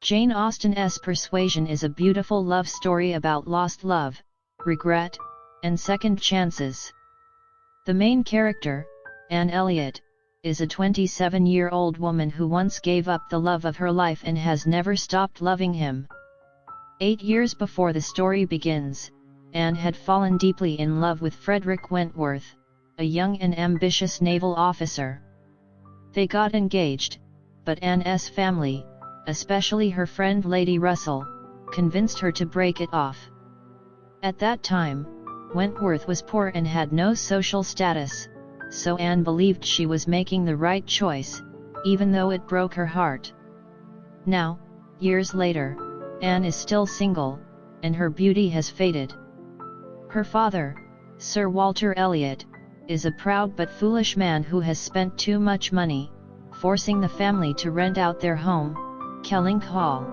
Jane Austen's Persuasion is a beautiful love story about lost love, regret, and second chances. The main character, Anne Elliot, is a 27-year-old woman who once gave up the love of her life and has never stopped loving him. 8 years before the story begins, Anne had fallen deeply in love with Frederick Wentworth, a young and ambitious naval officer. They got engaged, but Anne's family, especially her friend Lady Russell, convinced her to break it off. At that time, Wentworth was poor and had no social status, so Anne believed she was making the right choice, even though it broke her heart. Now, years later, Anne is still single, and her beauty has faded. Her father, Sir Walter Elliot, is a proud but foolish man who has spent too much money, forcing the family to rent out their home, Kellynch Hall.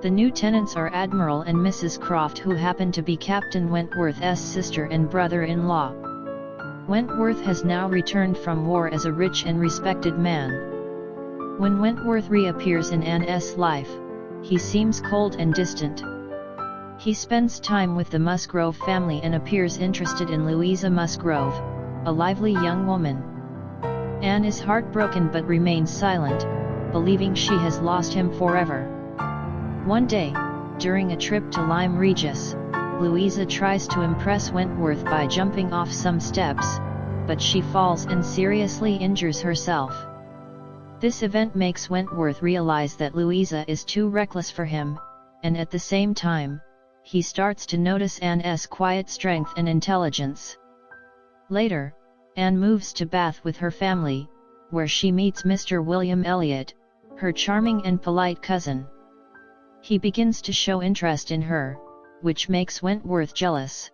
The new tenants are Admiral and Mrs. Croft, who happen to be Captain Wentworth's sister and brother-in-law. Wentworth has now returned from war as a rich and respected man. When Wentworth reappears in Anne's life, he seems cold and distant. He spends time with the Musgrove family and appears interested in Louisa Musgrove, a lively young woman. Anne is heartbroken but remains silent, believing she has lost him forever. One day, during a trip to Lyme Regis, Louisa tries to impress Wentworth by jumping off some steps, but she falls and seriously injures herself. This event makes Wentworth realize that Louisa is too reckless for him, and at the same time, he starts to notice Anne's quiet strength and intelligence. Later, Anne moves to Bath with her family, where she meets Mr. William Elliot, her charming and polite cousin. He begins to show interest in her, which makes Wentworth jealous.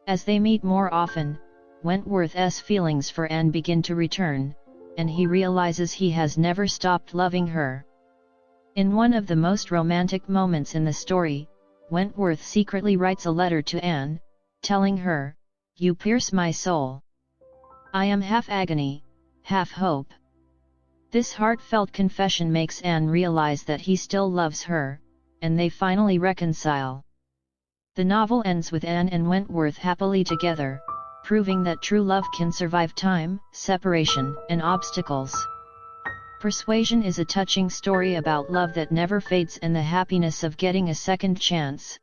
As they meet more often, Wentworth's feelings for Anne begin to return, and he realizes he has never stopped loving her. In one of the most romantic moments in the story, Wentworth secretly writes a letter to Anne, telling her, "You pierce my soul. I am half agony, half hope." This heartfelt confession makes Anne realize that he still loves her, and they finally reconcile. The novel ends with Anne and Wentworth happily together, proving that true love can survive time, separation, and obstacles. Persuasion is a touching story about love that never fades and the happiness of getting a second chance.